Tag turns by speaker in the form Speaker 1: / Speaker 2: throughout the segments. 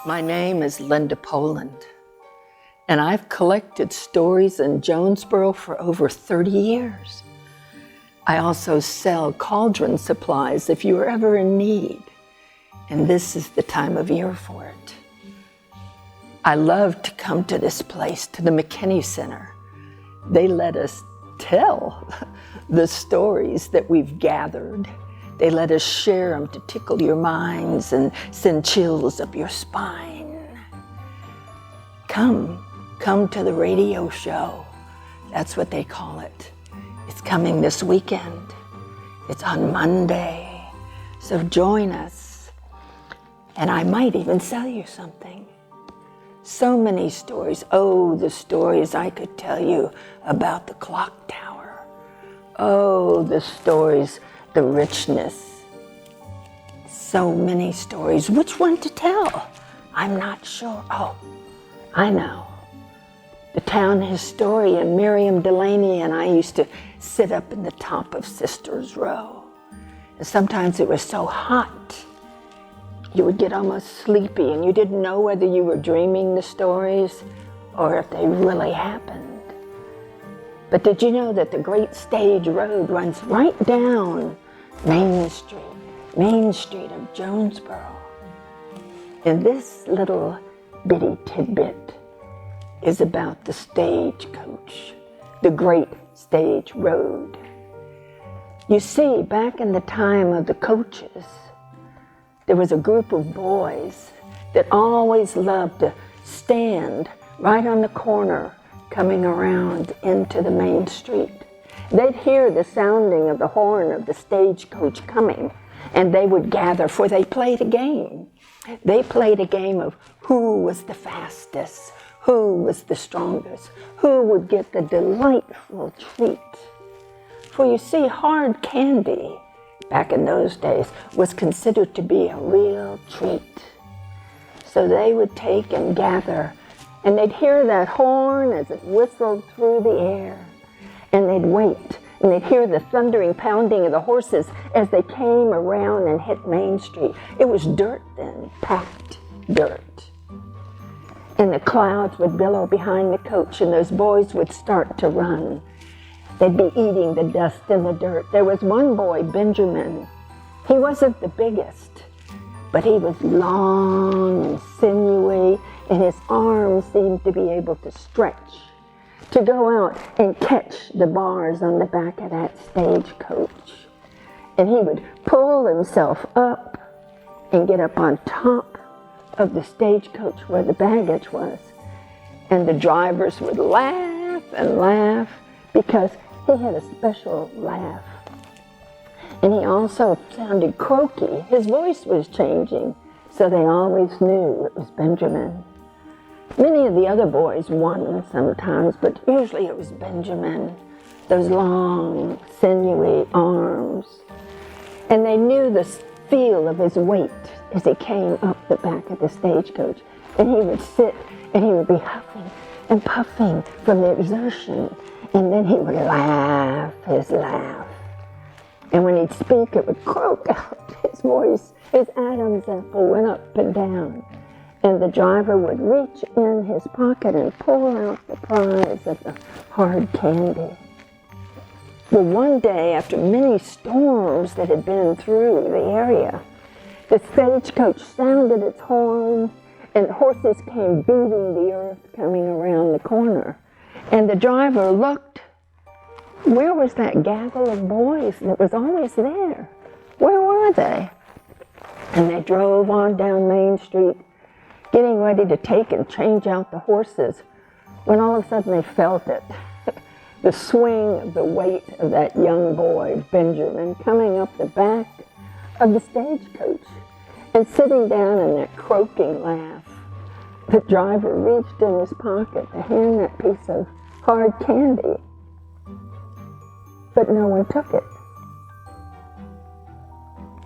Speaker 1: My name is Linda Poland, and I've collected stories in Jonesboro for over 30 years. I also sell cauldron supplies if you are ever in need, and this is the time of year for it. I love to come to this place, to the McKinney Center. They let us tell the stories that we've gathered. They let us share them to tickle your minds and send chills up your spine. Come to the radio show. That's what they call it. It's coming this weekend. It's on Monday. So join us. And I might even sell you something. So many stories. Oh, the stories I could tell you about the clock tower. Oh, the stories, the richness. So many stories. Which one to tell? I'm not sure. Oh, I know. The town historian Miriam Delaney and I used to sit up in the top of Sisters Row. And sometimes it was so hot, you would get almost sleepy and you didn't know whether you were dreaming the stories or if they really happened. But did you know that the Great Stage Road runs right down Main Street of Jonesboro? And this little bitty tidbit is about the stagecoach, the Great Stage Road. You see, back in the time of the coaches, there was a group of boys that always loved to stand right on the corner coming around into the main street. They'd hear the sounding of the horn of the stagecoach coming, and they would gather, for they played a game. They played a game of who was the fastest, who was the strongest, who would get the delightful treat. For you see, hard candy, back in those days, was considered to be a real treat. So they would take and gather, and they'd hear that horn as it whistled through the air, and they'd wait, and they'd hear the thundering pounding of the horses as they came around and hit Main Street. It was dirt then, packed dirt. And the clouds would billow behind the coach, and those boys would start to run. They'd be eating the dust and the dirt. There was one boy, Benjamin. He wasn't the biggest, but he was long and sinewy, and his arms seemed to be able to stretch, to go out and catch the bars on the back of that stagecoach. And he would pull himself up and get up on top of the stagecoach where the baggage was. And the drivers would laugh and laugh because he had a special laugh. And he also sounded croaky. His voice was changing, so they always knew it was Benjamin. Many of the other boys won sometimes, but usually it was Benjamin, those long, sinewy arms. And they knew the feel of his weight as he came up the back of the stagecoach. And he would sit and he would be huffing and puffing from the exertion. And then he would laugh his laugh. And when he'd speak, it would croak out his voice. His Adam's apple went up and down. And the driver would reach in his pocket and pull out the prize of the hard candy. Well, one day, after many storms that had been through the area, the stagecoach sounded its horn, and horses came beating the earth coming around the corner. And the driver looked. Where was that gaggle of boys that was always there? Where were they? And they drove on down Main Street, getting ready to take and change out the horses, when all of a sudden they felt it. The swing of the weight of that young boy, Benjamin, coming up the back of the stagecoach and sitting down in that croaking laugh. The driver reached in his pocket to hand that piece of hard candy, but no one took it.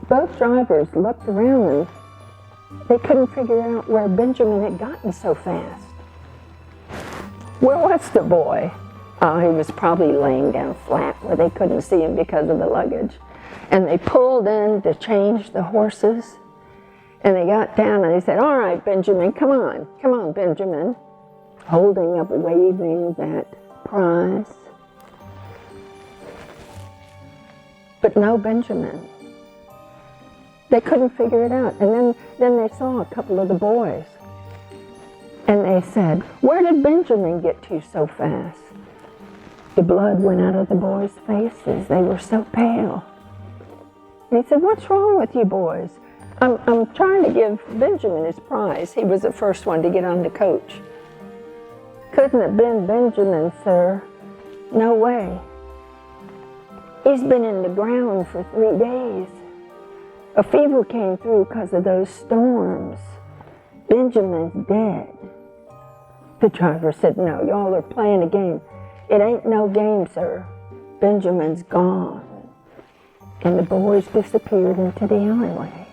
Speaker 1: Both drivers looked around and they couldn't figure out where Benjamin had gotten so fast. Where was the boy? Oh, he was probably laying down flat where they couldn't see him because of the luggage. And they pulled in to change the horses. And they got down and they said, all right, Benjamin, come on, Benjamin. Holding up, waving that prize. But no Benjamin. They couldn't figure it out. And then they saw a couple of the boys. And they said, where did Benjamin get to so fast? The blood went out of the boys' faces. They were so pale. And he said, what's wrong with you boys? I'm trying to give Benjamin his prize. He was the first one to get on the coach. Couldn't have been Benjamin, sir. No way. He's been in the ground for 3 days. A fever came through because of those storms. Benjamin's dead. The driver said, no, y'all are playing a game. It ain't no game, sir. Benjamin's gone. And the boys disappeared into the alleyway.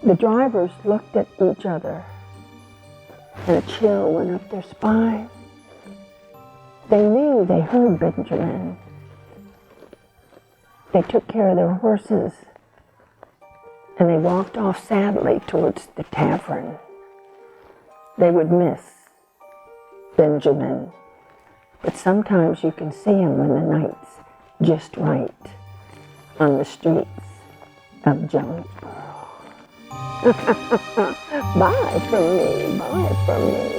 Speaker 1: The drivers looked at each other, and a chill went up their spine. They knew they heard Benjamin. They took care of their horses, and they walked off sadly towards the tavern. They would miss Benjamin, but sometimes you can see him when the night's just right on the streets of Jonesboro. Bye from me, bye from me.